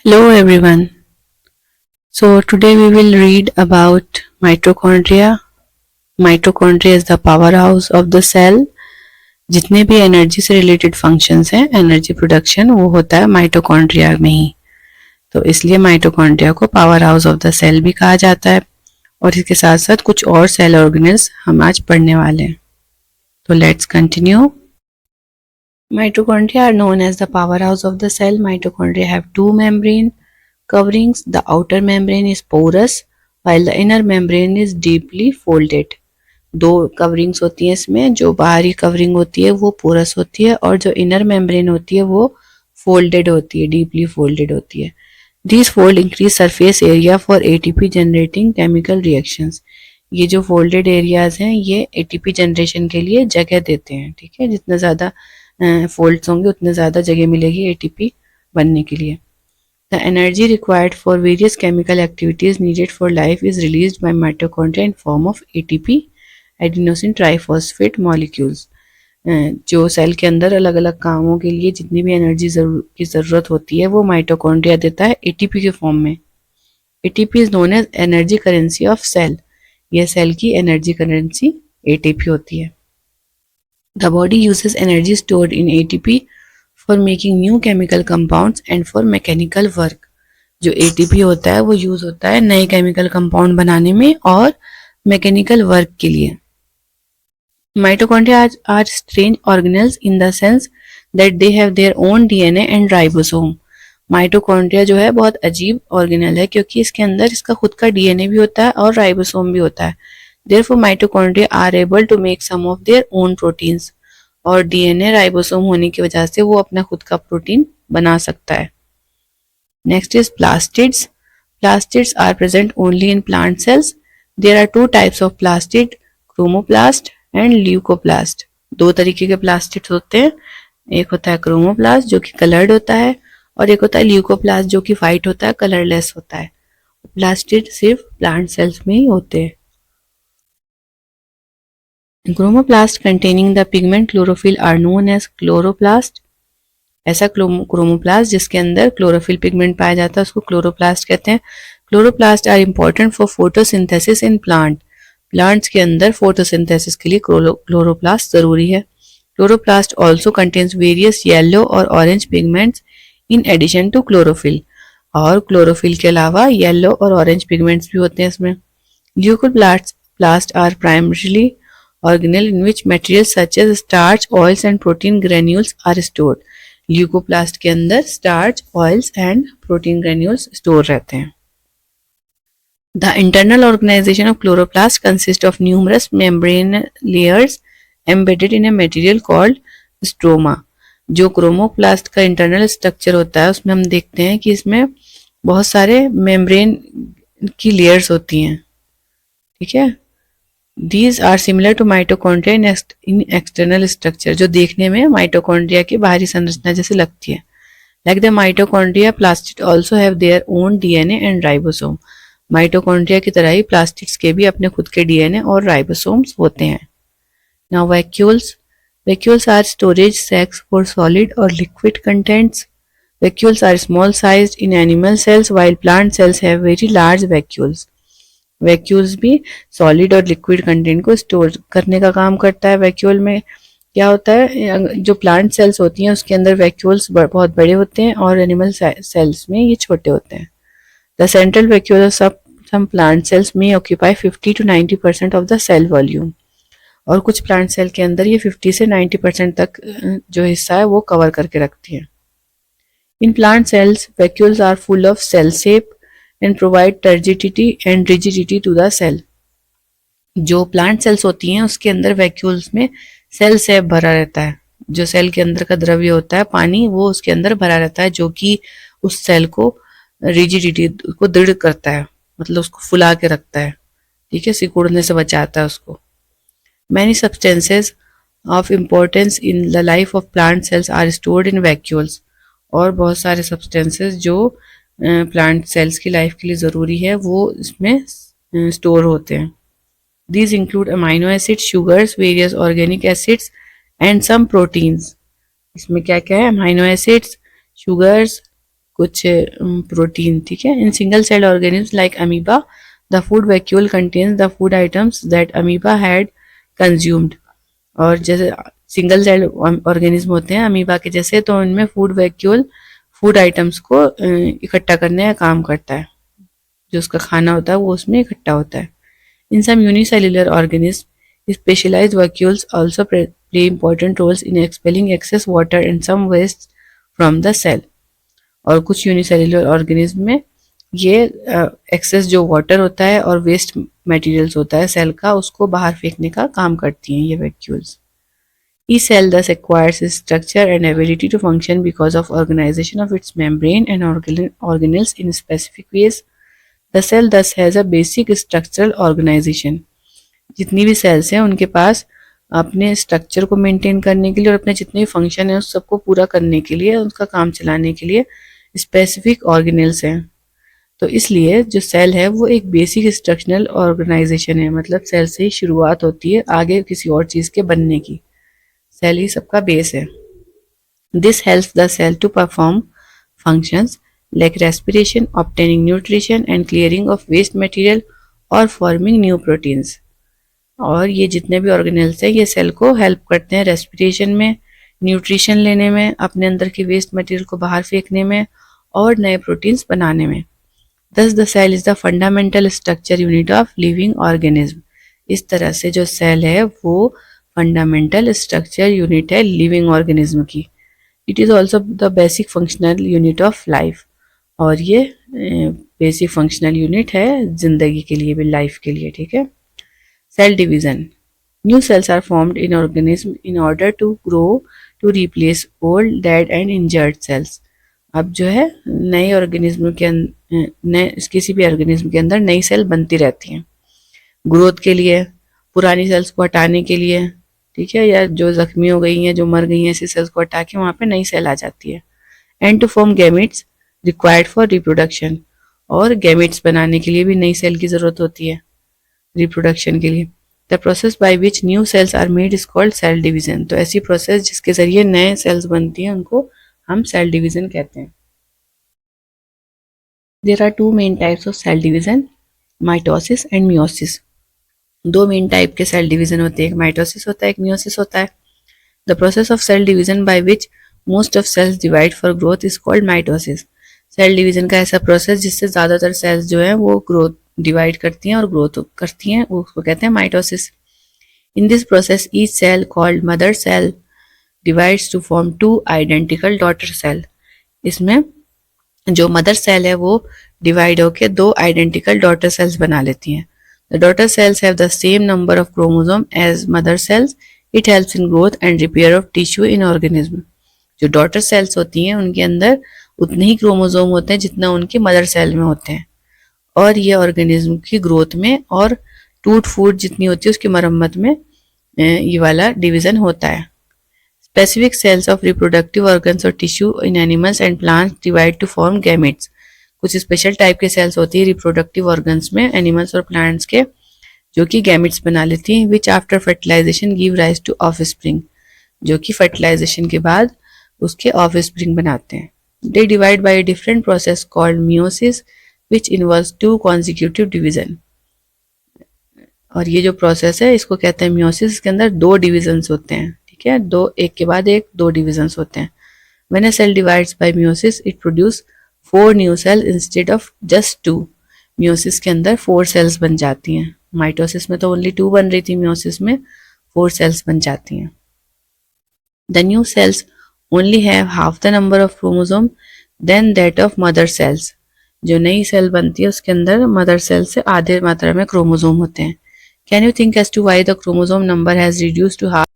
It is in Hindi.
Hello everyone. So today we will read about mitochondria. Mitochondria is the powerhouse of the cell. जितने भी एनर्जी से रिलेटेड फंक्शंस हैं, एनर्जी प्रोडक्शन वो होता है माइटोकॉन्ड्रिया में ही। तो इसलिए माइटोकॉन्ड्रिया को powerhouse of the cell भी कहा जाता है। और इसके साथ साथ कुछ और सेल ऑर्गेनल्स हम आज पढ़ने वाले हैं। तो let's continue. Mitochondria are known as the powerhouse of the cell. Mitochondria have two membrane coverings. The outer membrane is porous while the inner membrane is deeply folded. दो कवरिंग्स होती हैं इसमें, जो बाहरी कवरिंग होती है वो पोरस होती है और जो इनर मेम्ब्रेन होती है वो फोल्डेड होती है, डीपली फोल्डेड होती है। These fold increase surface area for ATP generating chemical reactions. ये जो फोल्डेड एरियाज हैं ये ATP जनरेशन के लिए जगह देते हैं। ठीक है, जितना ज़्यादा फोल्ड्स होंगे उतने ज़्यादा जगह मिलेगी ATP बनने के लिए। The energy required for various chemical activities needed for life is released by mitochondria in form of ATP, adenosine triphosphate molecules. जो सेल के अंदर अलग अलग कामों के लिए जितनी भी एनर्जी की ज़रूरत होती है वो माइटोकॉन्ड्रिया देता है ATP के फॉर्म में। ATP is known as energy currency of cell. यह सेल की एनर्जी करेंसी ATP होती है। The body uses energy stored in ATP for making new chemical compounds and for mechanical work. जो ATP होता है वो यूज होता है नए केमिकल कंपाउंड बनाने में और मैकेनिकल वर्क के लिए। Mitochondria are strange organelles in the sense that they have their own DNA and ribosome. Mitochondria जो है बहुत अजीब ऑर्गेनल है क्योंकि इसके अंदर इसका खुद का DNA भी होता है और राइबोसोम भी होता है। Therefore, mitochondria are able to make some of their own proteins. और DNA राइबोसोम होने की वजह से वो अपना खुद का प्रोटीन बना सकता है। Next is plastids. Plastids are present only in plant cells. There are two types of plastid, chromoplast and leucoplast. दो तरीके के प्लास्टिड्स होते हैं, एक होता है क्रोमोप्लास्ट जो कि कलर्ड होता है और एक होता है ल्यूकोप्लास्ट जो कि वाइट होता है, कलरलेस होता है। प्लास्टिड सिर्फ प्लांट सेल्स में ही होते हैं। Chromoplast containing the pigment chlorophyll are known as chloroplast. ऐसा क्रोमोप्लास्ट जिसके अंदर क्लोरोफिल पिगमेंट पाया जाता है उसको क्लोरोप्लास्ट कहते हैं। Chloroplast are important for photosynthesis in plant. Plants के अंदर फोटोसिंथेसिस के लिए क्लोरोप्लास्ट जरूरी है। Chloroplast also contains various yellow और orange pigments in addition to chlorophyll. और क्लोरोफिल के अलावा येलो और ऑरेंज पिगमेंट्स भी होते हैं इसमें। Leucoplast are primarily organelle in which materials such as starch, oils and protein granules are stored. Leucoplast के अंदर starch, oils and protein granules store रहते हैं। The internal organization of chloroplast consists of numerous membrane layers embedded in a material called stroma. जो क्रोमोप्लास्ट का इंटरनल स्ट्रक्चर होता है उसमें हम देखते हैं कि इसमें बहुत सारे मेम्ब्रेन की लेयर्स होती हैं। ठीक है, These are similar to mitochondria in external structure, जो देखने में माइटोकॉन्ड्रिया की बाहरी संरचना जैसी लगती है। Like the mitochondria, plastids also have their own DNA and ribosome. Mitochondria की तरह ही प्लास्टिड्स के भी अपने खुद के DNA और राइबोसोम्स होते हैं। Now vacuoles. Vacuoles are storage sacs for solid or liquid contents. Vacuoles are small sized in animal cells while plant cells have very large vacuoles. Vacuoles भी सॉलिड और लिक्विड कंटेंट को स्टोर करने का काम करता है। वैक्यूल में क्या होता है, जो प्लांट सेल्स होती हैं उसके अंदर वैक्यूल्स बहुत बड़े होते हैं और एनिमल सेल्स में ये छोटे होते हैं। The central vacuole of some plant cells में occupy 50 to 90% of the cell volume. और कुछ प्लांट सेल के अंदर ये 50 से 90% तक जो हिस्सा है वो कवर करके रखती है। In plant cells vacuoles are full of cell shape and provide turgidity and rigidity to the cell. जो प्लांट सेल्स होती हैं उसके अंदर वैक्यूल्स में सेल शेप भरा रहता है। जो सेल के अंदर का द्रव्य होता है पानी वो उसके अंदर भरा रहता है जो कि उस सेल को रिजिडिटी को दृढ़ करता है, मतलब उसको फुला के रखता है। ठीक है, सिकुड़ने से बचाता है उसको। Many substances of importance in the life of plant cells are stored in vacuoles. और बहुत सारे सब्सटेंसेस जो प्लांट सेल्स की लाइफ के लिए ज़रूरी है वो इसमें स्टोर होते हैं। These include amino acids, sugars, various organic acids and some proteins. इसमें क्या क्या है, अमाइनो एसिड्स, शुगर्स, कुछ प्रोटीन, ठीक है। In single cell organism like amoeba the food vacuole contains the food items that amoeba had consumed. और जैसे सिंगल सेल ऑर्गेनिज्म होते हैं अमीबा के जैसे, तो उनमें फूड वैक्यूल फूड आइटम्स को इकट्ठा करने का काम करता है, जो उसका खाना होता है वो उसमें इकट्ठा होता है। In some unicellular organism specialized vacuoles also play important roles in expelling excess water and some waste from the cell. और कुछ यूनिसेल्युलर ऑर्गेनिज्म में ये एक्सेस जो वाटर होता है और वेस्ट मटेरियल्स होता है सेल का, उसको बाहर फेंकने का काम करती हैं ये vacuoles. Each cell thus acquires its structure and ability to function because of organization of its membrane and organelles in specific ways. The cell thus has a basic structural organization. जितनी भी सेल्स हैं उनके पास अपने स्ट्रक्चर को मेंटेन करने के लिए और अपने जितने भी फंक्शन है उस सबको पूरा करने के लिए, उसका काम चलाने के लिए स्पेसिफिक ऑर्गेनेल्स हैं। तो इसलिए जो सेल है वो एक बेसिक स्ट्रक्चरल ऑर्गेनाइजेशन है, मतलब सेल से ही शुरुआत होती है आगे किसी और चीज़ के बनने की। सेल ही सबका बेस है। This helps the cell to perform functions like respiration, obtaining nutrition and clearing of waste material और फॉर्मिंग न्यू प्रोटीन्स। और ये जितने भी ऑर्गेनेल्स हैं ये सेल को हेल्प करते हैं रेस्पिरेशन में, न्यूट्रिशन लेने में, अपने अंदर के वेस्ट मटेरियल को बाहर फेंकने में और नए प्रोटीन्स बनाने में। Thus the cell is the fundamental structure unit of living organism. इस तरह से जो सेल है वो फंडामेंटल स्ट्रक्चर यूनिट है लिविंग ऑर्गेनिज्म की। It is also the basic functional unit of life, और ये बेसिक फंक्शनल यूनिट है जिंदगी के लिए भी, लाइफ के लिए, ठीक है। Cell division. New cells are formed in organism in order to grow to replace old, dead and injured cells. अब जो है नए ऑर्गेनिज्म के नए किसी भी ऑर्गेनिज्म के अंदर नई सेल बनती रहती हैं ग्रोथ के लिए, पुरानी सेल्स को हटाने के लिए, ठीक है, या जो जख्मी हो गई हैं, जो मर गई हैं, ऐसी सेल्स को हटा के वहाँ पे नई सेल आ जाती है। And to form gametes required for reproduction, और गैमेट्स बनाने के लिए भी नई सेल की जरूरत होती है रिप्रोडक्शन के लिए। The process by which new cells are made is called cell division. तो ऐसी प्रोसेस जिसके जरिए नए सेल्स बनती हैं उनको हम सेल डिवीजन कहते हैं। There are two main types of cell division, mitosis and meiosis. दो मेन टाइप के सेल डिवीजन होते हैं, एक माइटोसिस होता है, एक मियोसिस होता है। The process of cell division by which most of cells divide for growth is called mitosis. Cell division का ऐसा प्रोसेस जिससे ज़्यादातर सेल्स जो हैं वो ग्रोथ डिवाइड करती हैं और ग्रोथ करती हैं, उसको कहते हैं mitosis. In this process each cell called mother cell divides to form two identical daughter cell. इसमें जो मदर सेल है वो डिवाइड होकर दो आइडेंटिकल डॉटर सेल्स बना लेती हैं। The daughter cells have the same number of chromosomes as mother cells. It helps in growth and repair of tissue in organism. जो डॉटर सेल्स होती हैं उनके अंदर उतने ही क्रोमोसोम होते हैं जितना उनके मदर सेल में होते हैं, और ये ऑर्गेनिज्म की ग्रोथ में और टूट फूट जितनी होती है उसकी मरम्मत में ये वाला डिवीजन होता है। Specific cells of reproductive organs और tissue in animals and plants divide to form gametes. कुछ स्पेशल टाइप के सेल्स होती है रिप्रोडक्टिव ऑर्गन्स में, एनिमल्स और प्लांट्स के, जो कि गैमेट्स बना लेती हैं, which after fertilisation give rise to offspring, जो कि फर्टिलाइजेशन के बाद उसके ऑफस्प्रिंग बनाते हैं। They divide by a different process called meiosis which involves two consecutive division. और ये जो प्रोसेस है इसको कहते हैं मियोसिस। इसके अंदर दो डिविजन्स होते हैं, ठीक है, दो, एक के बाद एक दो डिविजन्स होते हैं। When a cell divides by meiosis it produce 4 new cell instead of just 2। Meiosis के अंदर 4 सेल्स बन जाती हैं। माइटोसिस में तो ओनली 2 बन रही थी, मियोसिस में 4 सेल्स बन जाती हैं। The new cells only have half the number of chromosome then that of mother cells. जो नई सेल बनती है उसके अंदर मदर सेल से आधे मात्रा में क्रोमोसोम होते हैं। Can you think as to why the chromosome number has reduced to half?